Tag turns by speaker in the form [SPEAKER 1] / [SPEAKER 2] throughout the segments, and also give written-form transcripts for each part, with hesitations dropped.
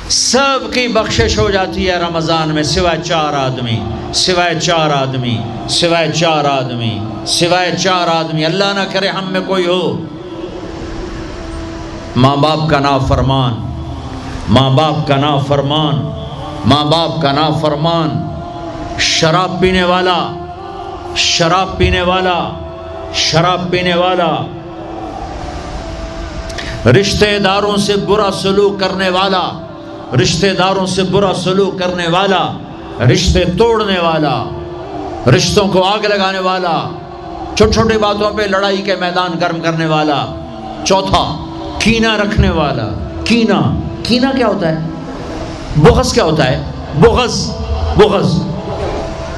[SPEAKER 1] سب کی بخشش ہو جاتی ہے رمضان میں سوائے چار آدمی، سوائے چار آدمی، سوائے چار آدمی، سوائے چار آدمی، اللہ نہ کرے ہم میں کوئی ہو۔ ماں باپ کا نافرمان، ماں باپ کا نافرمان، ماں باپ کا نافرمان، شراب پینے والا، شراب پینے والا، شراب پینے والا، رشتہ داروں سے برا سلوک کرنے والا، رشتہ داروں سے برا سلوک کرنے والا، رشتے توڑنے والا، رشتوں کو آگ لگانے والا، چھوٹی چھوٹی باتوں پہ لڑائی کے میدان گرم کرنے والا۔ چوتھا، کینہ رکھنے والا۔ کینہ، کینہ کیا ہوتا ہے؟ بغض کیا ہوتا ہے؟ بغض، بغض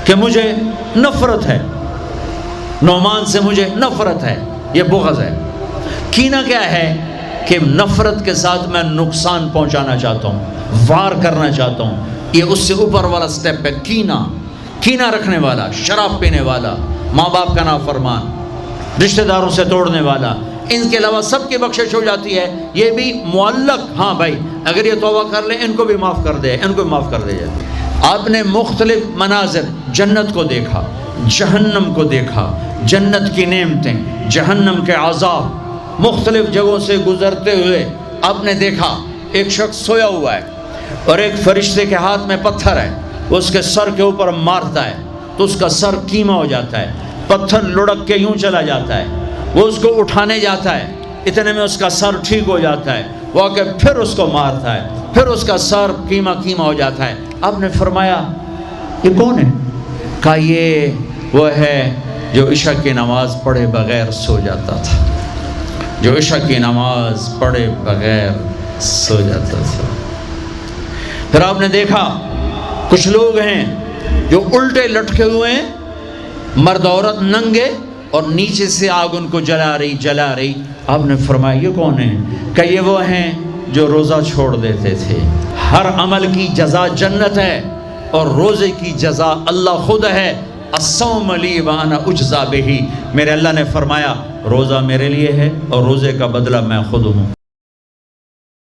[SPEAKER 1] کہ مجھے نفرت ہے، نعمان سے مجھے نفرت ہے، یہ بغض ہے۔ کینہ کیا ہے؟ کہ نفرت کے ساتھ میں نقصان پہنچانا چاہتا ہوں، وار کرنا چاہتا ہوں، یہ اس سے اوپر والا سٹیپ ہے کینہ۔ کینہ رکھنے والا، شراب پینے والا، ماں باپ کا نافرمان، رشتہ داروں سے توڑنے والا، ان کے علاوہ سب کی بخشش ہو جاتی ہے۔ یہ بھی معلق، ہاں بھائی اگر یہ توبہ کر لیں ان کو بھی معاف کر دے، ان کو بھی معاف کر دے جائے۔ آپ نے مختلف مناظر، جنت کو دیکھا، جہنم کو دیکھا، جنت کی نعمتیں، جہنم کے عذاب، مختلف جگہوں سے گزرتے ہوئے آپ نے دیکھا ایک شخص سویا ہوا ہے اور ایک فرشتے کے ہاتھ میں پتھر ہے، وہ اس کے سر کے اوپر مارتا ہے تو اس کا سر کیما ہو جاتا ہے، پتھر لڑک کے یوں چلا جاتا ہے، وہ اس کو اٹھانے جاتا ہے، اتنے میں اس کا سر ٹھیک ہو جاتا ہے، وہ آ کے پھر اس کو مارتا ہے، پھر اس کا سر کیما کیما ہو جاتا ہے۔ آپ نے فرمایا یہ کون ہے؟ کہا یہ وہ ہے جو عشاء کی نماز پڑھے بغیر سو جاتا تھا، جو عشاء کی نماز پڑھے بغیر سو جاتا تھا۔ پھر آپ نے دیکھا کچھ لوگ ہیں جو الٹے لٹکے ہوئے ہیں، مرد عورت ننگے، اور نیچے سے آگ ان کو جلا رہی جلا رہی۔ آپ نے فرمایا یہ کون ہیں؟ کہ یہ وہ ہیں جو روزہ چھوڑ دیتے تھے۔ ہر عمل کی جزا جنت ہے اور روزے کی جزا اللہ خود ہے۔ الصوم لی وانا اجزا بہ، میرے اللہ نے فرمایا روزہ میرے لیے ہے اور روزے کا بدلہ میں خود ہوں۔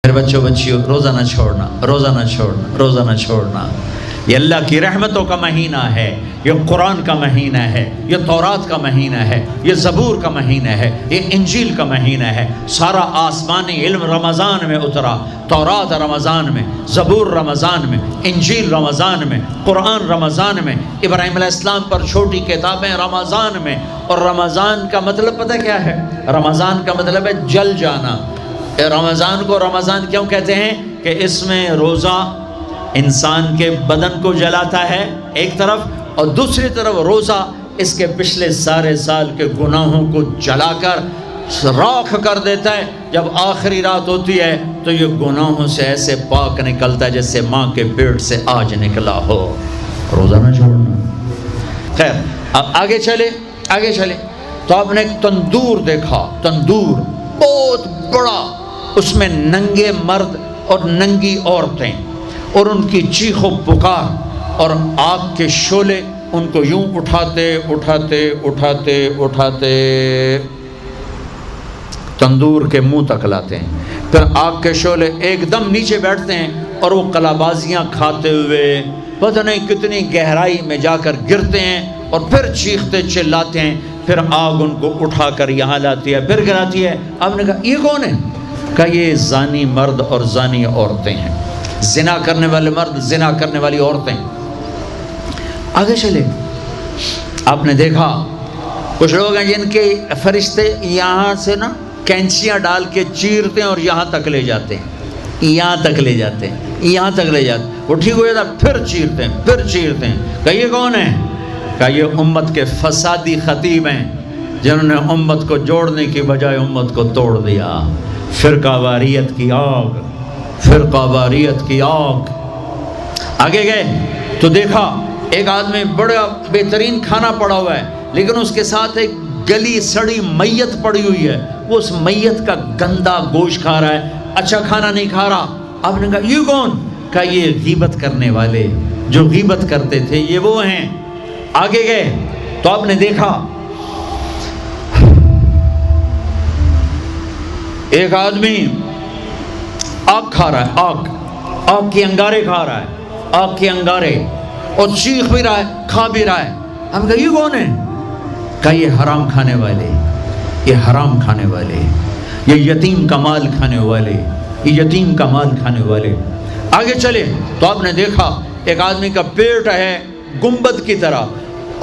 [SPEAKER 1] میرے بچوں بچیوں، روزہ نہ چھوڑنا، روزہ نہ چھوڑنا، روزہ نہ چھوڑنا۔ یہ اللہ کی رحمتوں کا مہینہ ہے، یہ قرآن کا مہینہ ہے، یہ تورات کا مہینہ ہے، یہ زبور کا مہینہ ہے، یہ انجیل کا مہینہ ہے۔ سارا آسمانی علم رمضان میں اترا، تورات رمضان میں، زبور رمضان میں، انجیل رمضان میں، قرآن رمضان میں، ابراہیم علیہ السلام پر چھوٹی کتابیں رمضان میں۔ اور رمضان کا مطلب پتہ کیا ہے؟ رمضان کا مطلب ہے جل جانا۔ رمضان کو رمضان کیوں کہتے ہیں؟ کہ اس میں روزہ انسان کے بدن کو جلاتا ہے ایک طرف، اور دوسری طرف روزہ اس کے پچھلے سارے سال کے گناہوں کو جلا کر راکھ کر دیتا ہے۔ جب آخری رات ہوتی ہے تو یہ گناہوں سے ایسے پاک نکلتا ہے جیسے ماں کے پیٹ سے آج نکلا ہو۔ روزہ نہ چھوڑنا۔ خیر، اب آگے چلے، آگے چلے تو آپ نے ایک تندور دیکھا، تندور بہت بڑا، اس میں ننگے مرد اور ننگی عورتیں، اور ان کی چیخ و پکار، اور آگ کے شعلے ان کو یوں اٹھاتے اٹھاتے اٹھاتے اٹھاتے تندور کے منہ تک لاتے ہیں۔ پھر آگ کے شعلے ایک دم نیچے بیٹھتے ہیں اور وہ کلابازیاں کھاتے ہوئے پتہ نہیں کتنی گہرائی میں جا کر گرتے ہیں، اور پھر چیختے چلاتے ہیں، پھر آگ ان کو اٹھا کر یہاں لاتی ہے، پھر گراتی ہے۔ آپ نے کہا یہ کون ہے؟ کہا یہ زانی مرد اور زانی عورتیں ہیں، زنا کرنے والے مرد، زنا کرنے والی عورتیں۔ آگے چلے، آپ نے دیکھا کچھ لوگ ہیں جن کے فرشتے یہاں سے نا کینچیاں ڈال کے چیرتے ہیں اور یہاں تک لے جاتے ہیں، یہاں تک لے جاتے ہیں، یہاں تک لے جاتے ہیں، وہ ٹھیک ہو جاتا پھر چیرتے ہیں، پھر چیرتے ہیں۔ کہ یہ کون ہے؟ کہ یہ امت کے فسادی خطیب ہیں جنہوں نے امت کو جوڑنے کی بجائے امت کو توڑ دیا۔ فرقہ واریت کی آگ، فرقہ واریت کی آگ۔ آگے گئے تو دیکھا ایک آدمی بڑا بہترین کھانا پڑا ہوا ہے، لیکن اس کے ساتھ ایک گلی سڑی میت پڑی ہوئی ہے، وہ اس میت کا گندا گوشت کھا رہا ہے، اچھا کھانا نہیں کھا رہا۔ آپ نے کہا یہ کون؟ کہا یہ غیبت کرنے والے، جو غیبت کرتے تھے یہ وہ ہیں۔ آگے گئے تو آپ نے دیکھا ایک آدمی آگ کھا رہا ہے، آگ کے انگارے کھا رہا ہے، آگ کے انگارے، اور چیخ بھی رہا ہے، کھا بھی رہا ہے۔ ہم کہا یہ کون ہے؟ کہا یہ حرام کھانے والے، یہ حرام کھانے والے، یہ یتیم کا مال کھانے والے، یہ یتیم کا مال کھانے والے۔ آگے چلے تو آپ نے دیکھا ایک آدمی کا پیٹ ہے گنبد کی طرح،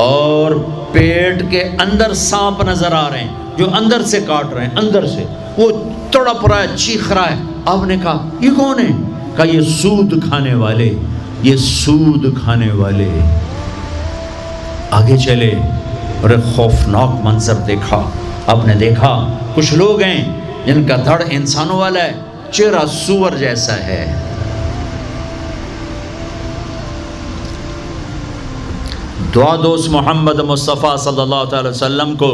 [SPEAKER 1] اور پیٹ کے اندر سانپ نظر آ رہے ہیں جو اندر سے کاٹ رہے ہیں، اندر سے وہ تڑپ رہا ہے، چیخ رہا ہے۔ آپ نے کہا یہ کون ہے؟ کہا یہ سود کھانے والے، یہ سود کھانے والے۔ آگے چلے اور ایک خوفناک منظر دیکھا۔ آپ نے دیکھا کچھ لوگ ہیں جن کا دھڑ انسانوں والا ہے، چہرہ سور جیسا ہے۔ دعا دوست محمد مصطفیٰ صلی اللہ تعالی وسلم کو،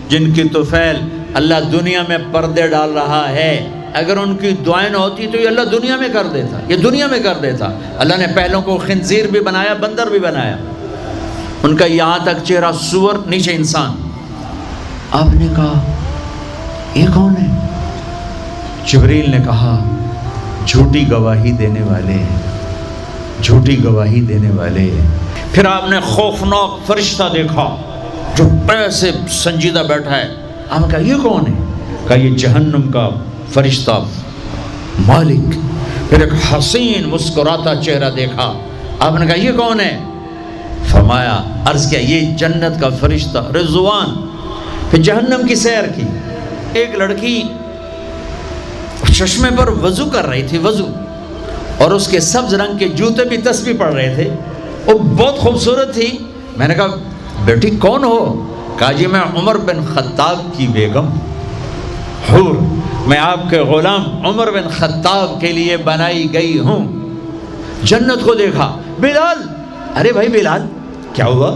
[SPEAKER 1] جن کی طفیل اللہ دنیا میں پردے ڈال رہا ہے، اگر ان کی دعائیں نہ ہوتی تو یہ اللہ دنیا میں کر دیتا، یہ دنیا میں کر دیتا۔ اللہ نے پہلوں کو خنزیر بھی بنایا، بندر بھی بنایا، ان کا یہاں تک چہرہ سور، نیچے انسان۔ آپ نے کہا یہ کون ہے؟ جبریل نے کہا جھوٹی گواہی دینے والے، جھوٹی گواہی دینے والے۔ پھر آپ نے خوفناک فرشتہ دیکھا جو ایسے سنجیدہ بیٹھا ہے۔ آپ نے کہا یہ کون ہے؟ کہا یہ جہنم کا فرشتہ مالک۔ پھر ایک حسین مسکراتا چہرہ دیکھا۔ آپ نے کہا یہ کون ہے؟ فرمایا، عرض کیا یہ جنت کا فرشتہ رضوان۔ پھر جہنم کی سیر کی۔ ایک لڑکی چشمے پر وضو کر رہی تھی، وضو، اور اس کے سبز رنگ کے جوتے بھی تسبیح پڑھ رہے تھے، وہ بہت خوبصورت تھی۔ میں نے کہا بیٹی کون ہو؟ کہا جی میں عمر بن خطاب کی بیگم، حور، میں آپ کے غلام عمر بن خطاب کے لیے بنائی گئی ہوں۔ جنت کو دیکھا۔ بلال، ارے بھائی بلال کیا ہوا؟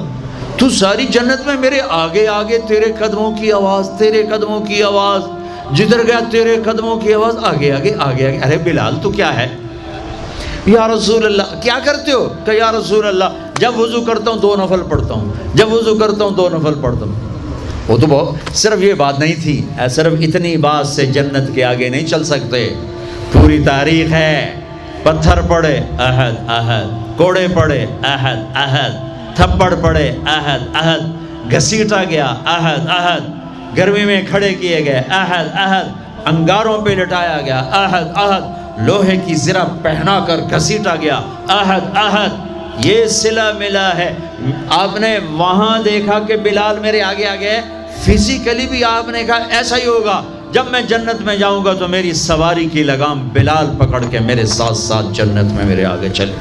[SPEAKER 1] تو ساری جنت میں میرے آگے آگے، تیرے قدموں کی آواز، تیرے قدموں کی آواز، جدھر گیا تیرے قدموں کی آواز، آگے آگے آگے آگے۔ ارے بلال تو کیا ہے؟ یا رسول اللہ کیا کرتے ہو؟ کہ یا رسول اللہ جب وضو کرتا ہوں 2 نفل پڑھتا ہوں، جب وضو کرتا ہوں 2 نفل پڑھتا ہوں۔ وہ تو بہت صرف یہ بات نہیں تھی، صرف اتنی بات سے جنت کے آگے نہیں چل سکتے، پوری تاریخ ہے۔ پتھر پڑے احد احد، کوڑے پڑے احد احد، تھپڑ پڑے احد احد، گھسیٹا گیا احد احد، گرمی میں کھڑے کیے گئے احد احد، انگاروں پہ لٹایا گیا احد احد، لوہے کی زرہ پہنا کر گھسیٹا گیا احد احد۔ یہ صلہ ملا ہے۔ آپ نے وہاں دیکھا کہ بلال میرے آگے آگے ہے، فزیکلی بھی آپ نے کہا ایسا ہی ہوگا، جب میں جنت میں جاؤں گا تو میری سواری کی لگام بلال پکڑ کے میرے ساتھ ساتھ جنت میں میرے آگے چلے۔